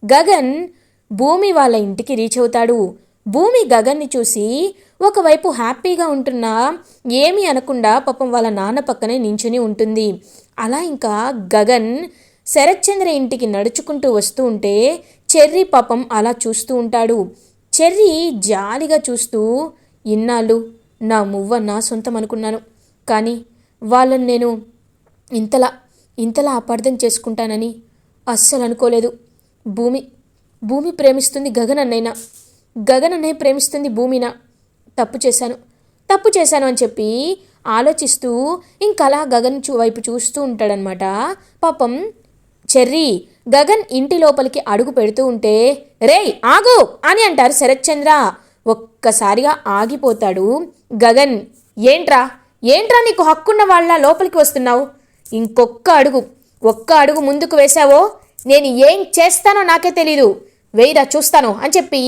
గగన్ భూమి వాళ్ళ ఇంటికి రీచ్ అవుతాడు. భూమి గగన్ని చూసి ఒకవైపు హ్యాపీగా ఉంటున్నా ఏమీ అనకుండా పాపం వాళ్ళ నాన్న పక్కనే నించుని ఉంటుంది. అలా ఇంకా గగన్ శరత్చంద్ర ఇంటికి నడుచుకుంటూ వస్తూ ఉంటే చెర్రీ పాపం అలా చూస్తూ ఉంటాడు. చెర్రీ జాలిగా చూస్తూ, ఇన్నాళ్ళు నా మువ్వ నా సొంతం అనుకున్నాను, కానీ వాళ్ళని నేను ఇంతలా ఇంతలా అపార్థం చేసుకుంటానని అస్సలు అనుకోలేదు. భూమి భూమి ప్రేమిస్తుంది గగన్ అన్నయ్యనా, గగన్ అన్నయ్య ప్రేమిస్తుంది భూమినా. తప్పు చేశాను అని చెప్పి ఆలోచిస్తూ ఇంకలా గగన్ వైపు చూస్తూ ఉంటాడనమాట. పాపం చెర్రీ గగన్ ఇంటి లోపలికి అడుగు పెడుతూ ఉంటే, రేయ్ ఆగు అని అంటారు శరత్చంద్ర. ఒక్కసారిగా ఆగిపోతాడు గగన్. ఏంట్రా నీకు హక్కున్న వాళ్ళ లోపలికి వస్తున్నావు? ఒక్క అడుగు ముందుకు వేశావో నేను ఏం చేస్తానో నాకే తెలీదు, వేయిరా చూస్తాను అని చెప్పి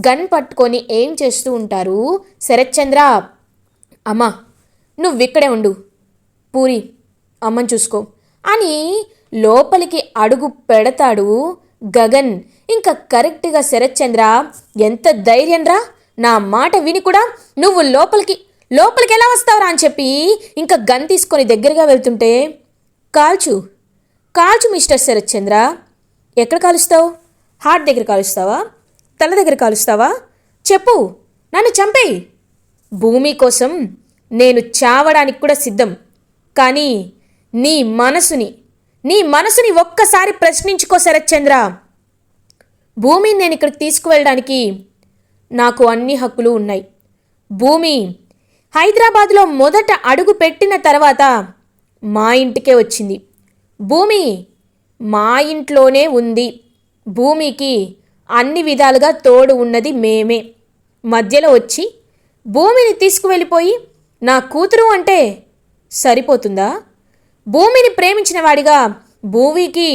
గన్ పట్టుకొని ఏం చేస్తూ ఉంటారు శరత్చంద్ర. అమ్మా నువ్విక్కడే ఉండు, పూరి అమ్మని చూసుకో అని లోపలికి అడుగు పెడతాడు గగన్. ఇంకా కరెక్ట్గా శరత్చంద్ర, ఎంత ధైర్యంరా, నా మాట విని కూడా నువ్వు లోపలికి ఎలా వస్తావురా అని చెప్పి ఇంకా గన్ తీసుకొని దగ్గరగా వెళ్తుంటే, కాల్చు మిస్టర్ శరత్చంద్ర. ఎక్కడ కాలుస్తావు? హార్ట్ దగ్గర కాలుస్తావా? తల దగ్గర కాలుస్తావా? చెప్పు, నన్ను చంపేయి. భూమి కోసం నేను చావడానికి కూడా సిద్ధం, కానీ నీ మనసుని ఒక్కసారి ప్రశ్నించుకో శరత్చంద్ర. భూమిని నేను ఇక్కడికి తీసుకువెళ్ళడానికి నాకు అన్ని హక్కులు ఉన్నాయి. భూమి హైదరాబాద్లో మొదట అడుగు పెట్టిన తర్వాత మా ఇంటికే వచ్చింది. భూమి మా ఇంట్లోనే ఉంది. భూమికి అన్ని విధాలుగా తోడు ఉన్నది మేమే. మధ్యలో వచ్చి భూమిని తీసుకువెళ్ళిపోయి నా కూతురు అంటే సరిపోతుందా? భూమిని ప్రేమించిన వాడిగా, భూమికి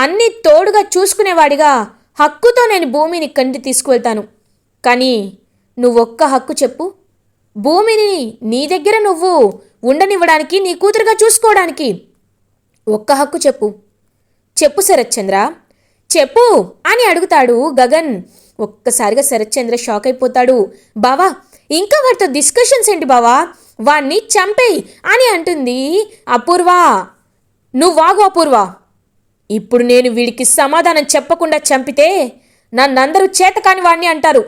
అన్ని తోడుగా చూసుకునేవాడిగా హక్కుతో నేను భూమిని కంటి తీసుకువెళ్తాను. కానీ నువ్వొక్క హక్కు చెప్పు, భూమిని నీ దగ్గర నువ్వు ఉండనివ్వడానికి, నీ కూతురుగా చూసుకోవడానికి ఒక్క హక్కు చెప్పు శరత్చంద్ర, చెప్పు అని అడుగుతాడు గగన్. ఒక్కసారిగా శరత్చంద్ర షాక్ అయిపోతాడు. బావా ఇంకా వాడితో డిస్కషన్స్ ఏంటి బావా, వాణ్ణి చంపేయి అని అంటుంది అపూర్వ. నువ్వాగు అపూర్వ, ఇప్పుడు నేను వీడికి సమాధానం చెప్పకుండా చంపితే నన్నందరూ చేతకాని వాణ్ణి అంటారు.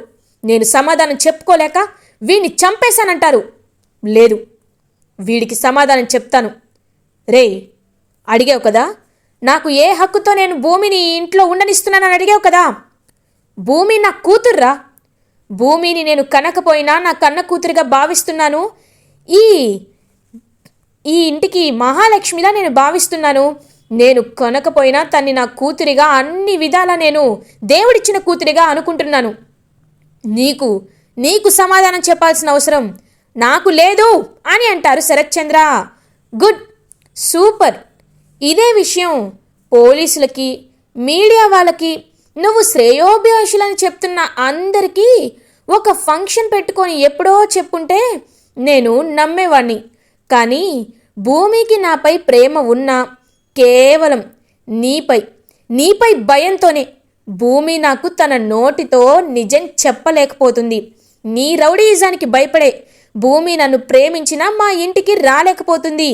నేను సమాధానం చెప్పుకోలేక వీడిని చంపేశానంటారు. లేదు, వీడికి సమాధానం చెప్తాను. రేయ్ అడిగావు కదా, నాకు ఏ హక్కుతో నేను భూమిని ఇంట్లో ఉండనిస్తున్నానని అడిగావు కదా. భూమి నా కూతుర్రా. భూమిని నేను కనకపోయినా నా కన్న కూతురిగా భావిస్తున్నాను. ఈ ఇంటికి మహాలక్ష్మిలా నేను భావిస్తున్నాను. నేను కొనకపోయినా తన్ని నా కూతురిగా, అన్ని విధాలా నేను దేవుడిచ్చిన కూతురిగా అనుకుంటున్నాను. నీకు సమాధానం చెప్పాల్సిన అవసరం నాకు లేదు అని అంటారు శరత్చంద్ర. Good, super. ఇదే విషయం పోలీసులకి, మీడియా వాళ్ళకి, నువ్వు శ్రేయోభిలాషులని చెప్తున్న అందరికీ ఒక ఫంక్షన్ పెట్టుకొని ఎప్పుడో చెప్పుంటే నేను నమ్మేవాణ్ణి. కానీ భూమికి నాపై ప్రేమ ఉన్నా కేవలం నీపై భయంతోనే భూమి నాకు తన నోటితో నిజం చెప్పలేకపోతుంది. నీ రౌడీయిజానికి భయపడే భూమి నన్ను ప్రేమించినా మా ఇంటికి రాలేకపోతుంది.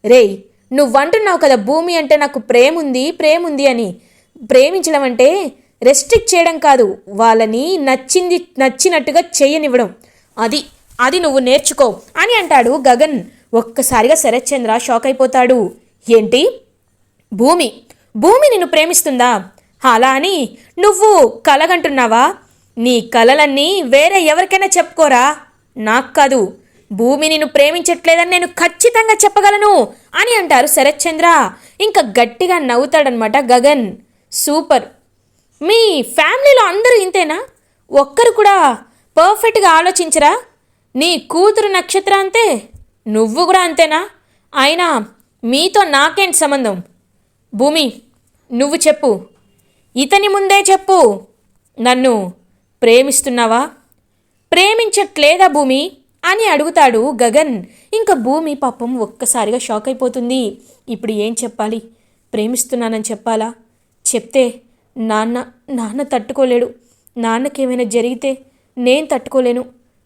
రేయ్ నువ్వంటున్నావు కదా భూమి అంటే నాకు ప్రేముంది అని. ప్రేమించడం అంటే రెస్ట్రిక్ట్ చేయడం కాదు, వాళ్ళని నచ్చినట్టుగా చేయనివ్వడం. అది నువ్వు నేర్చుకో అని అంటాడు గగన్. ఒక్కసారిగా శరత్చంద్ర షాక్ అయిపోతాడు. ఏంటి, భూమి నిన్ను ప్రేమిస్తుందా? అలా అని నువ్వు కలగంటున్నావా? నీ కలలన్నీ వేరే ఎవరికైనా చెప్పుకోరా, నాకు కాదు. భూమి నిన్ను ప్రేమించట్లేదని నేను ఖచ్చితంగా చెప్పగలను అని అంటారు శరత్చంద్ర. ఇంకా గట్టిగా నవ్వుతాడనమాట గగన్. సూపర్, మీ ఫ్యామిలీలో అందరూ ఇంతేనా? ఒక్కరు కూడా పర్ఫెక్ట్గా ఆలోచించరా? నీ కూతురు నక్షత్ర అంతే, నువ్వు కూడా అంతేనా? అయినా మీతో నాకేంటి సంబంధం? భూమి నువ్వు చెప్పు, ఇతని ముందే చెప్పు, నన్ను ప్రేమిస్తున్నావా, ప్రేమించట్లేదా భూమి అని అడుగుతాడు గగన్. ఇంకా భూమి పాపం ఒక్కసారిగా షాక్ అయిపోతుంది. ఇప్పుడు ఏం చెప్పాలి? ప్రేమిస్తున్నానని చెప్పాలా? చెప్తే నాన్న నాన్న తట్టుకోలేడు. నాన్నకేమైనా జరిగితే నేను తట్టుకోలేను.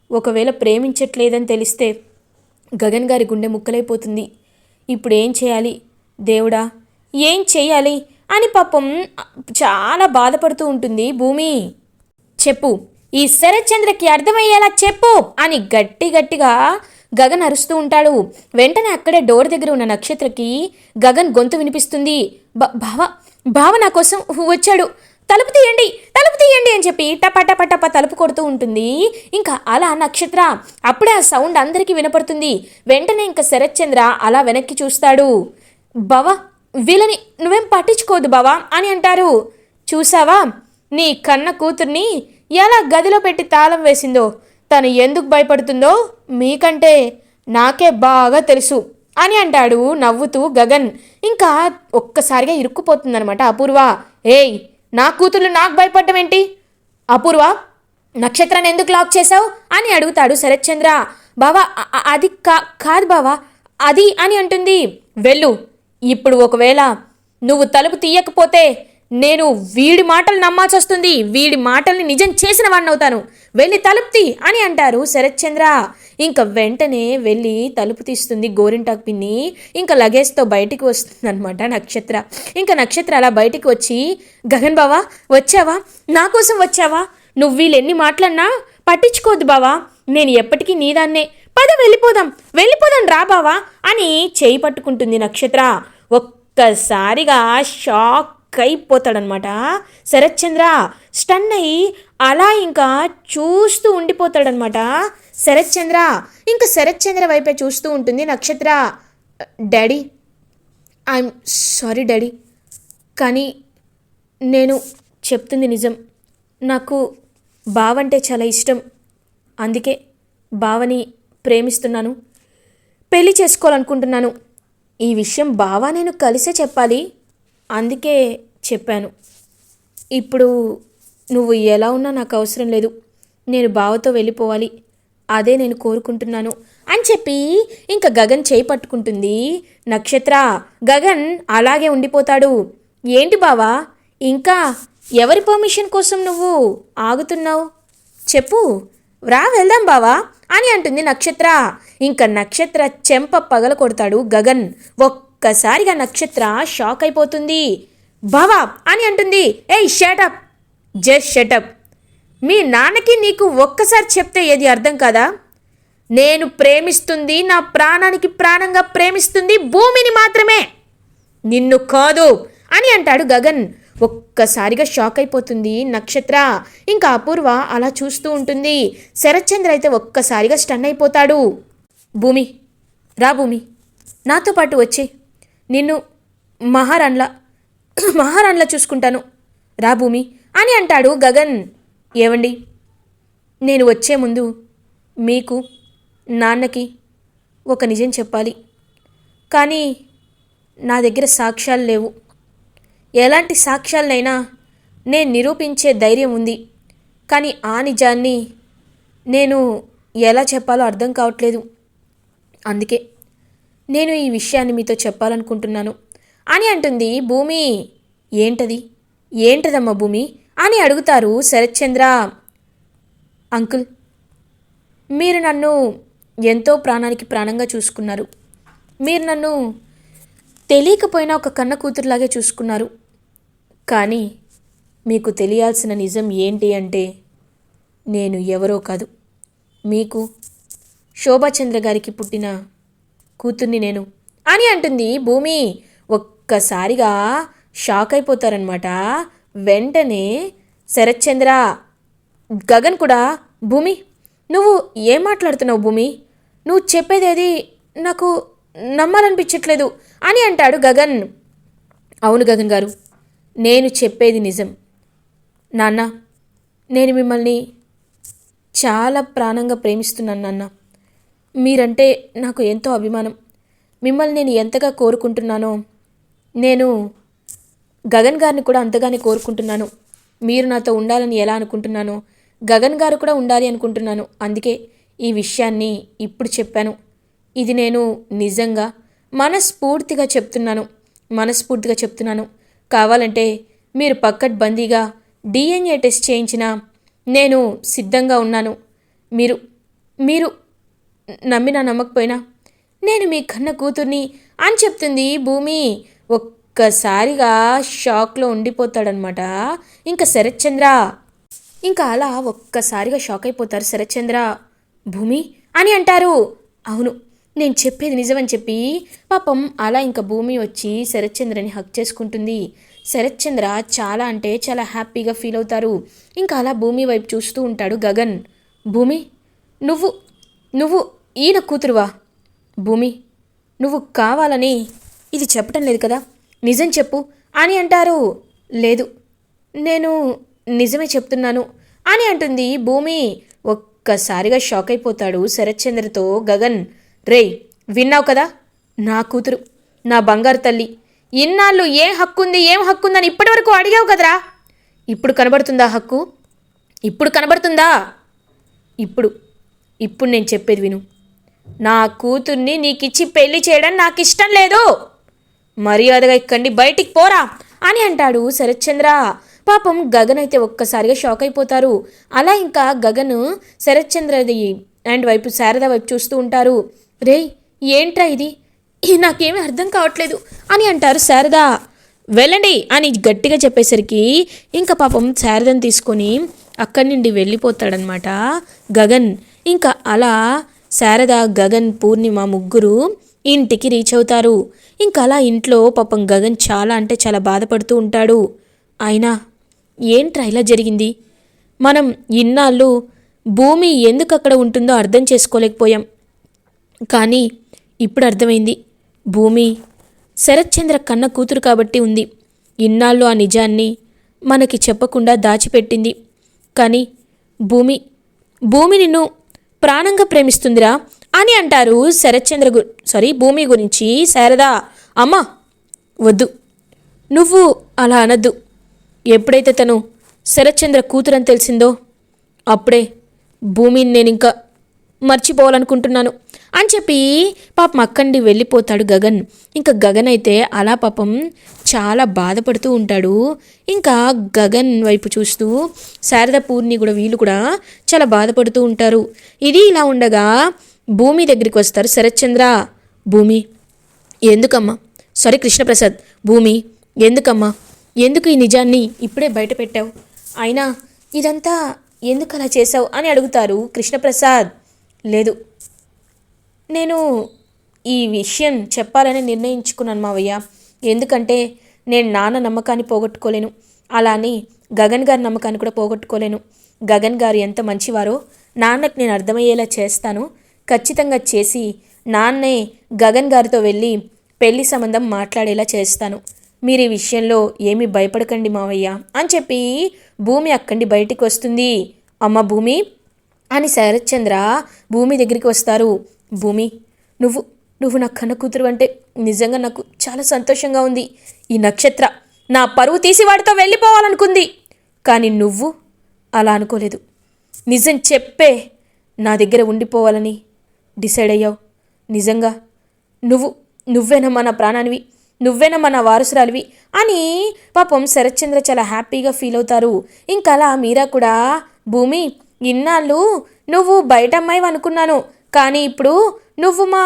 ఒకవేళ ప్రేమించట్లేదని తెలిస్తే గగన్ గారి గుండె ముక్కలైపోతుంది. ఇప్పుడు ఏం చేయాలి దేవుడా, ఏం చేయాలి అని పాపం చాలా బాధపడుతూ ఉంటుంది భూమి. చెప్పు, ఈ శరత్చంద్రకి అర్థమయ్యేలా చెప్పు అని గట్టిగా గగన్ అరుస్తూ ఉంటాడు. వెంటనే అక్కడే డోర్ దగ్గర ఉన్న నక్షత్రకి గగన్ గొంతు వినిపిస్తుంది. బావ నా కోసం వచ్చాడు, తలుపు తీయండి అని చెప్పి టప తలుపు కొడుతూ ఉంటుంది. ఇంకా అలా నక్షత్ర అప్పుడే ఆ సౌండ్ అందరికీ వినపడుతుంది. వెంటనే ఇంకా శరత్చంద్ర అలా వెనక్కి చూస్తాడు. బావా, వీళ్ళని నువ్వేం పట్టించుకోవద్దు బావా అని అంటారు. చూసావా నీ కన్న కూతుర్ని ఎలా గదిలో పెట్టి తాళం వేసిందో, తను ఎందుకు భయపడుతుందో మీకంటే నాకే బాగా తెలుసు అని అంటాడు నవ్వుతూ గగన్. ఇంకా ఒక్కసారిగా ఇరుక్కుపోతుందనమాట అపూర్వ. ఏయ్, నా కూతుర్లు నాకు భయపడ్డం ఏంటి? అపూర్వ, నక్షత్రాన్ని ఎందుకు లాక్ చేశావు అని అడుగుతాడు శరత్చంద్ర. బావా అది కాదు బావా, అది అని అంటుంది. వెళ్ళు, ఇప్పుడు ఒకవేళ నువ్వు తలుపు తీయకపోతే నేను వీడి మాటలు నమ్మాల్సి వస్తుంది, వీడి మాటల్ని నిజం చేసిన వాడిని అవుతాను. వెళ్ళి తలుపు తీ అని అంటారు శరత్చంద్ర. ఇంకా వెంటనే వెళ్ళి తలుపు తీస్తుంది గోరింటాకు పిన్ని. ఇంకా లగేజ్తో బయటికి వస్తుంది అనమాట నక్షత్ర. ఇంకా నక్షత్ర అలా బయటికి వచ్చి, గగన్ బావా వచ్చావా, నా కోసం వచ్చావా, నువ్వు వీళ్ళు ఎన్ని మాటలన్నా పట్టించుకోవద్దు బావా, నేను ఎప్పటికీ నీదాన్నే, పద వెళ్ళిపోదాం రా బావా అని చేయి పట్టుకుంటుంది నక్షత్ర. ఒక్కసారిగా షాక్ అయిపోతాడనమాట శరత్చంద్ర. స్టన్ అయ్యి అలా ఇంకా చూస్తూ ఉండిపోతాడనమాట శరత్చంద్ర. ఇంకా శరత్చంద్ర వైపే చూస్తూ ఉంటుంది నక్షత్ర. డాడీ, ఐఎమ్ సారీ డాడీ, కానీ నేను చెప్తుంది నిజం. నాకు బావంటే చాలా ఇష్టం, అందుకే బావని ప్రేమిస్తున్నాను, పెళ్లి చేసుకోవాలనుకుంటున్నాను. ఈ విషయం బావా నేను కలిసే చెప్పాలి, అందుకే చెప్పాను. ఇప్పుడు నువ్వు ఎలా ఉన్నా నాకు అవసరం లేదు, నేను బావతో వెళ్ళిపోవాలి, అదే నేను కోరుకుంటున్నాను అని చెప్పి ఇంకా గగన్ చేయి పట్టుకుంటుంది నక్షత్ర. గగన్ అలాగే ఉండిపోతాడు. ఏంటి బావా, ఇంకా ఎవరి పర్మిషన్ కోసం నువ్వు ఆగుతున్నావు? చెప్పు, వెళ్దాం బావా అని అంటుంది నక్షత్ర. ఇంకా నక్షత్ర చెంప పగల కొడతాడు గగన్. ఒక్కసారిగా నక్షత్ర షాక్ అయిపోతుంది. బావా అని అంటుంది. ఏయ్ షటప్, జస్ట్ షటప్. మీ నాన్నకి నీకు ఒక్కసారి చెప్తే ఏది అర్థం కాదా? నేను ప్రేమిస్తుంది, నా ప్రాణానికి ప్రాణంగా ప్రేమిస్తుంది భూమిని మాత్రమే, నిన్ను కాదు అని అంటాడు గగన్. ఒక్కసారిగా షాక్ అయిపోతుంది నక్షత్ర. ఇంకా అపూర్వ అలా చూస్తూ ఉంటుంది. శరత్చంద్ర అయితే ఒక్కసారిగా స్టన్ అయిపోతాడు. భూమి, రా భూమి, నాతో పాటు వచ్చి నిన్ను మహారాణిలా చూసుకుంటాను, రా భూమి అని అంటాడు గగన్. ఏవండి, నేను వచ్చే ముందు మీకు నాన్నకి ఒక నిజం చెప్పాలి, కానీ నా దగ్గర సాక్ష్యాలు లేవు. ఎలాంటి సాక్ష్యాలనైనా నేను నిరూపించే ధైర్యం ఉంది, కానీ ఆ నిజాన్ని నేను ఎలా చెప్పాలో అర్థం కావట్లేదు. అందుకే నేను ఈ విషయాన్ని మీతో చెప్పాలనుకుంటున్నాను అని అంటుంది భూమి. ఏంటదమ్మా భూమి అని అడుగుతారు శరత్చంద్ర. అంకుల్, మీరు నన్ను ఎంతో ప్రాణానికి ప్రాణంగా చూసుకున్నారు. మీరు నన్ను తెలియకపోయినా ఒక కన్న కూతురులాగే చూసుకున్నారు. కానీ మీకు తెలియాల్సిన నిజం ఏంటి అంటే, నేను ఎవరో కాదు, మీకు శోభాచంద్ర గారికి పుట్టిన కూతుర్ని నేను అని అంటుంది భూమి. ఒక్కసారిగా షాక్ అయిపోతారనమాట. వెంటనే శరత్చంద్ర, గగన్ కూడా, భూమి నువ్వు ఏం మాట్లాడుతున్నావు భూమి, నువ్వు చెప్పేదేది నాకు నమ్మాలనిపించట్లేదు అని అంటాడు గగన్. అవును గగన్ గారు, నేను చెప్పేది నిజం. నాన్న, నేను మిమ్మల్ని చాలా ప్రాణంగా ప్రేమిస్తున్నాను నాన్న. మీరంటే నాకు ఎంతో అభిమానం. మిమ్మల్ని నేను ఎంతగా కోరుకుంటున్నానో, నేను గగన్ గారిని కూడా అంతగానే కోరుకుంటున్నాను. మీరు నాతో ఉండాలని ఎలా అనుకుంటున్నానో, గగన్ గారు కూడా ఉండాలి అనుకుంటున్నాను. అందుకే ఈ విషయాన్ని ఇప్పుడు చెప్పాను. ఇది నేను నిజంగా మనస్ఫూర్తిగా చెప్తున్నాను. కావాలంటే మీరు పక్కడ్బందీగా డిఎన్ఏ టెస్ట్ చేయించినా నేను సిద్ధంగా ఉన్నాను. మీరు మీరు నమ్మినా నమ్మకపోయినా నేను మీ కన్న కూతుర్ని అని చెప్తుంది భూమి. ఒక్కసారిగా షాక్లో ఉండిపోతాడనమాట ఇంకా శరత్చంద్ర. ఇంకా అలా ఒక్కసారిగా షాక్ అయిపోతారు శరత్చంద్ర. భూమి అని అంటారు. అవును, నేను చెప్పేది నిజమని చెప్పి పాపం అలా ఇంకా భూమి వచ్చి శరత్చంద్రని హక్ చేసుకుంటుంది. శరత్చంద్ర చాలా అంటే చాలా హ్యాపీగా ఫీల్ అవుతారు. ఇంకా అలా భూమి వైపు చూస్తూ ఉంటాడు గగన్. భూమి, నువ్వు నువ్వు ఈయన కూతురువా? భూమి, నువ్వు కావాలని ఇది చెప్పటం లేదు కదా, నిజం చెప్పు అని అంటారు. లేదు, నేను నిజమే చెప్తున్నాను అని అంటుంది భూమి. ఒక్కసారిగా షాక్ అయిపోతాడు శరత్చంద్రతో గగన్. రేయ్, విన్నావు కదా, నా కూతురు, నా బంగారు తల్లి, ఇన్నాళ్ళు ఏం హక్కుందని ఇప్పటివరకు అడిగావు కదరా. ఇప్పుడు కనబడుతుందా హక్కు? ఇప్పుడు కనబడుతుందా? ఇప్పుడు నేను చెప్పేది విను. నా కూతుర్ని నీకిచ్చి పెళ్లి చేయడం నాకు ఇష్టం లేదు. మర్యాదగా ఇక్కడి బయటికి పోరా అని అంటాడు శరత్చంద్ర. పాపం గగన్ అయితే ఒక్కసారిగా షాక్ అయిపోతారు. అలా ఇంకా గగన్ శరత్చంద్రది అండ్ వైపు శారద వైపు చూస్తూ ఉంటారు. రేయ్, ఏంట్రా ఇది నాకేమీ అర్థం కావట్లేదు అని అంటారు శారద. వెళ్ళండి అని గట్టిగా చెప్పేసరికి ఇంకా పాపం శారదను తీసుకొని అక్కడి నుండి వెళ్ళిపోతాడనమాట గగన్. ఇంకా అలా శారద, గగన్, పూర్ణిమ ముగ్గురు ఇంటికి రీచ్ అవుతారు. ఇంకా అలా ఇంట్లో పాపం గగన్ చాలా అంటే చాలా బాధపడుతూ ఉంటాడు. అయినా ఏంట్రా ఇలా జరిగింది? మనం ఇన్నాళ్ళు భూమి ఎందుకు అక్కడ ఉంటుందో అర్థం చేసుకోలేకపోయాం. కానీ ఇప్పుడు అర్థమైంది, భూమి శరత్చంద్ర కన్న కూతురు కాబట్టి ఉంది. ఇన్నాళ్ళు ఆ నిజాన్ని మనకి చెప్పకుండా దాచిపెట్టింది. కానీ భూమి నిన్ను ప్రాణంగా ప్రేమిస్తుందిరా అని అంటారు భూమి గురించి శారద. అమ్మా వద్దు, నువ్వు అలా అనద్దు. ఎప్పుడైతే తను శరత్చంద్ర కూతురని తెలిసిందో అప్పుడే భూమిని నేను ఇంకా మర్చిపోవాలనుకుంటున్నాను అని చెప్పి పాపం అక్కడి వెళ్ళిపోతాడు గగన్. ఇంకా గగన్ అయితే అలా పాపం చాలా బాధపడుతూ ఉంటాడు. ఇంకా గగన్ వైపు చూస్తూ శారద, పూర్ణి కూడా వీళ్ళు కూడా చాలా బాధపడుతూ ఉంటారు. ఇది ఇలా ఉండగా భూమి దగ్గరికి వస్తారు శరత్చంద్ర. భూమి, ఎందుకమ్మా? సారీ కృష్ణప్రసాద్, భూమి ఎందుకమ్మా, ఎందుకు ఈ నిజాన్ని ఇప్పుడే బయట పెట్టావు? అయినా ఇదంతా ఎందుకు అలా చేశావు అని అడుగుతారు కృష్ణప్రసాద్. లేదు, నేను ఈ విషయం చెప్పాలని నిర్ణయించుకున్నాను మావయ్య. ఎందుకంటే నేను నాన్న నమ్మకాన్ని పోగొట్టుకోలేను, అలానే గగన్ గారి నమ్మకాన్ని కూడా పోగొట్టుకోలేను. గగన్ గారు ఎంత మంచివారో నాన్నకు నేను అర్థమయ్యేలా చేస్తాను. ఖచ్చితంగా చేసి నాన్నే గగన్ గారితో వెళ్ళి పెళ్లి సంబంధం మాట్లాడేలా చేస్తాను. మీరు ఈ విషయంలో ఏమీ భయపడకండి మావయ్య అని చెప్పి భూమి అక్కడి బయటికి వస్తుంది. అమ్మ భూమి అని శరత్చంద్ర భూమి దగ్గరికి వస్తారు. భూమి, నువ్వు నా కన్న కూతురు అంటే నిజంగా నాకు చాలా సంతోషంగా ఉంది. ఈ నక్షత్ర నా పరువు తీసి వాడితో వెళ్ళిపోవాలనుకుంది, కానీ నువ్వు అలా అనుకోలేదు. నిజం చెప్పే నా దగ్గర ఉండిపోవాలని డిసైడ్ అయ్యావు. నిజంగా నువ్వేనమ్మా నా ప్రాణానివి, నువ్వేనమ్మా నా వారసురాలివి అని పాపం శరత్చంద్ర చాలా హ్యాపీగా ఫీల్ అవుతారు. ఇంకా అలా మీరా కూడా, భూమి ఇన్నాళ్ళు నువ్వు బయట అమ్మాయి అనుకున్నాను, కానీ ఇప్పుడు నువ్వు మా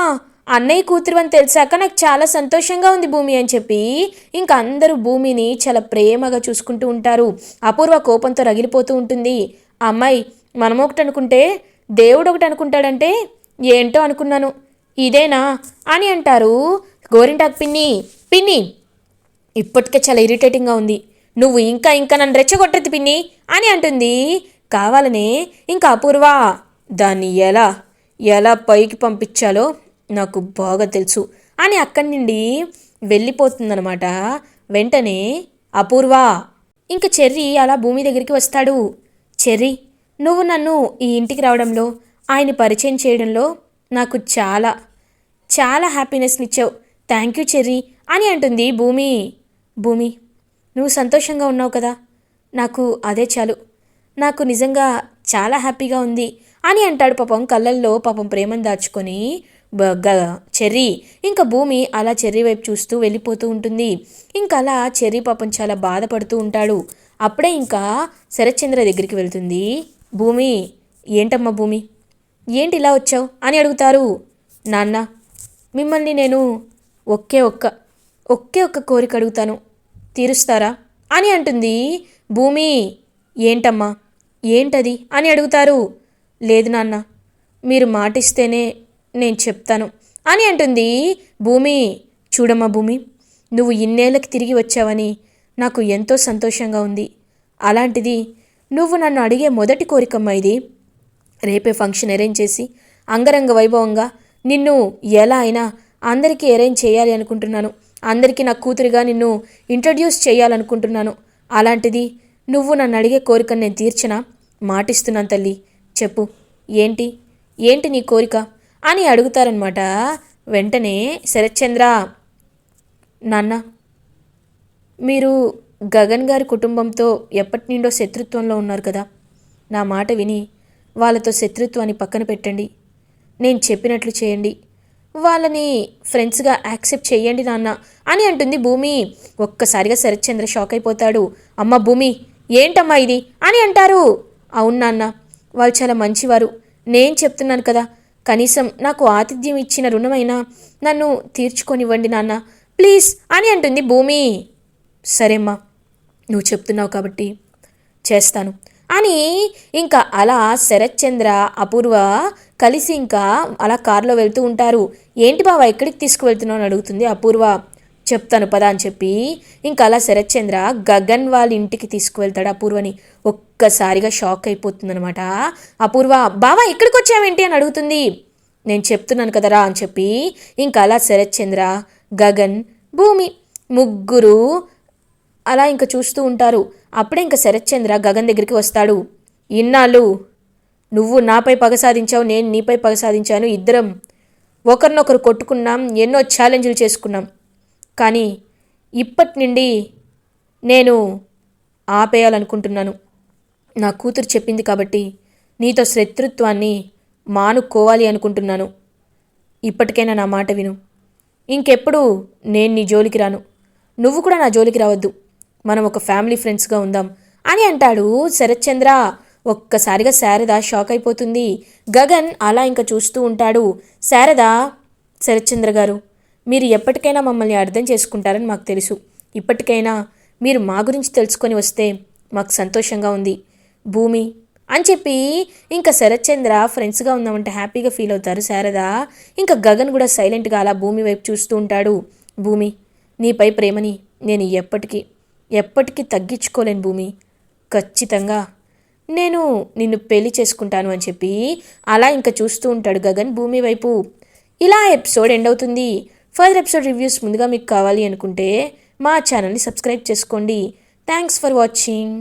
అన్నయ్య కూతురు అని తెలిసాక నాకు చాలా సంతోషంగా ఉంది భూమి అని చెప్పి ఇంకా అందరూ భూమిని చాలా ప్రేమగా చూసుకుంటూ ఉంటారు. అపూర్వ కోపంతో రగిలిపోతూ ఉంటుంది. అమ్మాయి మనం ఒకటి అనుకుంటే దేవుడు ఒకటి అనుకుంటాడంటే ఏంటో అనుకున్నాను, ఇదేనా అని అంటారు గోరింటాకు పిన్ని ఇప్పటికే చాలా ఇరిటేటింగ్గా ఉంది, నువ్వు ఇంకా నన్ను రెచ్చగొట్టద్దు పిన్ని అని అంటుంది. కావాలనే ఇంకా అపూర్వ, దాన్ని ఎలా పైకి పంపించాలో నాకు బాగా తెలుసు అని అక్కడి నుండి వెళ్ళిపోతుందనమాట. వెంటనే అపూర్వ ఇంకా చెర్రీ అలా భూమి దగ్గరికి వస్తాడు. చెర్రీ, నువ్వు నన్ను ఈ ఇంటికి రావడంలో, ఆయన్ని పరిచయం చేయడంలో నాకు చాలా చాలా హ్యాపీనెస్ని ఇచ్చావు. థ్యాంక్ యూ చెర్రీ అని అంటుంది భూమి. నువ్వు సంతోషంగా ఉన్నావు కదా, నాకు అదే చాలు, నాకు నిజంగా చాలా హ్యాపీగా ఉంది అని అంటాడు. పాపం కళ్ళల్లో పాపం ప్రేమను దాచుకొని చెర్రీ. ఇంకా భూమి అలా చెర్రీ వైపు చూస్తూ వెళ్ళిపోతూ ఉంటుంది. ఇంకా అలా చెర్రీ పాపం చాలా బాధపడుతూ ఉంటాడు. అప్పుడే ఇంకా శరత్చంద్ర దగ్గరికి వెళ్తుంది. భూమి, ఏంటమ్మా భూమి, ఏంటి ఇలా వచ్చావు అని అడుగుతారు. నాన్న, మిమ్మల్ని నేను ఒకే ఒక్క కోరిక అడుగుతాను, తీరుస్తారా అని అంటుంది. భూమి, ఏంటమ్మా, ఏంటది అని అడుగుతారు. లేదు నాన్న, మీరు మాటిస్తేనే నేను చెప్తాను అని అంటుంది. భూమి, చూడమ్మా భూమి, నువ్వు ఇన్నేళ్ళకి తిరిగి వచ్చావని నాకు ఎంతో సంతోషంగా ఉంది. అలాంటిది నువ్వు నన్ను అడిగే మొదటి కోరికమ్మా ఇది. రేపే ఫంక్షన్ అరేంజ్ చేసి అంగరంగ వైభవంగా నిన్ను ఎలా అయినా అందరికీ అరేంజ్ చేయాలి అనుకుంటున్నాను. అందరికీ నా కూతురిగా నిన్ను ఇంట్రడ్యూస్ చేయాలనుకుంటున్నాను. అలాంటిది నువ్వు నన్ను అడిగే కోరికను నేను తీర్చనా? మాటిస్తున్నాను తల్లి, చెప్పు, ఏంటి నీ కోరిక అని అడుగుతారనమాట. వెంటనే శరత్చంద్ర, నాన్న, మీరు గగన్ గారి కుటుంబంతో ఎప్పటి నుండో శత్రుత్వంలో ఉన్నారు కదా, నా మాట విని వాళ్ళతో శత్రుత్వాన్ని పక్కన పెట్టండి. నేను చెప్పినట్లు చేయండి. వాళ్ళని ఫ్రెండ్స్గా యాక్సెప్ట్ చేయండి నాన్న అని అంటుంది భూమి. ఒక్కసారిగా శరత్చంద్ర షాక్ అయిపోతాడు. అమ్మ భూమి, ఏంటమ్మా ఇది అని అంటారు. అవును నాన్న, వాళ్ళు చాలా మంచివారు. నేను చెప్తున్నాను కదా, కనీసం నాకు ఆతిథ్యం ఇచ్చిన రుణమైనా నన్ను తీర్చుకొనివ్వండి నాన్న, ప్లీజ్ అని అంటుంది భూమి. సరేమ్మా, నువ్వు చెప్తున్నావు కాబట్టి చేస్తాను అని ఇంకా అలా శరత్చంద్ర అపూర్వ కలిసి ఇంకా అలా కారులో వెళ్తూ ఉంటారు. ఏంటి బావా, ఎక్కడికి తీసుకువెళ్తున్నావు అని అడుగుతుంది అపూర్వ. చెప్తాను పదా అని చెప్పి ఇంకా అలా శరత్చంద్ర గగన్ వాళ్ళ ఇంటికి తీసుకువెళ్తాడు అపూర్వని. ఒక్కసారిగా షాక్ అయిపోతుందనమాట అపూర్వ. బావా, ఇక్కడికి వచ్చావేంటి అని అడుగుతుంది. నేను చెప్తున్నాను కదరా అని చెప్పి ఇంకా అలా శరత్చంద్ర, గగన్, భూమి ముగ్గురు అలా ఇంకా చూస్తూ ఉంటారు. అప్పుడే ఇంకా శరత్చంద్ర గగన్ దగ్గరికి వస్తాడు. ఇన్నాళ్ళు నువ్వు నాపై పగ సాధించావు, నేను నీపై పగ సాధించాను. ఇద్దరం ఒకరినొకరు కొట్టుకున్నాం, ఎన్నో ఛాలెంజ్లు చేసుకున్నాం. కానీ ఇప్పటి నుండి నేను ఆపేయాలనుకుంటున్నాను. నా కూతురు చెప్పింది కాబట్టి నీతో శత్రుత్వాన్ని మానుకోవాలి అనుకుంటున్నాను. ఇప్పటికైనా నా మాట విను. ఇంకెప్పుడు నేను నీ జోలికి రాను, నువ్వు కూడా నా జోలికి రావద్దు. మనం ఒక ఫ్యామిలీ ఫ్రెండ్స్గా ఉందాం అని అంటాడు శరత్చంద్ర. ఒక్కసారిగా శారద షాక్ అయిపోతుంది. గగన్ అలా ఇంకా చూస్తూ ఉంటాడు. శారద, శరత్చంద్ర గారు, మీరు ఎప్పటికైనా మమ్మల్ని అర్థం చేసుకుంటారని మాకు తెలుసు. ఇప్పటికైనా మీరు మా గురించి తెలుసుకొని వస్తే మాకు సంతోషంగా ఉంది. భూమి అని చెప్పి ఇంకా శరత్చంద్ర ఫ్రెండ్స్గా ఉందామంటే హ్యాపీగా ఫీల్ అవుతారు శారద. ఇంకా గగన్ కూడా సైలెంట్గా అలా భూమి వైపు చూస్తూ ఉంటాడు. భూమి, నీపై ప్రేమని నేను ఎప్పటికీ తగ్గించుకోలేను భూమి. ఖచ్చితంగా నేను నిన్ను పెళ్లి చేసుకుంటాను అని చెప్పి అలా ఇంకా చూస్తూ ఉంటాడు గగన్ భూమి వైపు. ఇలా ఎపిసోడ్ ఎండ్ అవుతుంది. ఫర్దర్ ఎపిసోడ్ రివ్యూస్ ముందుగా మీకు కావాలి అనుకుంటే మా ఛానల్ని సబ్స్క్రైబ్ చేసుకోండి. Thanks for watching.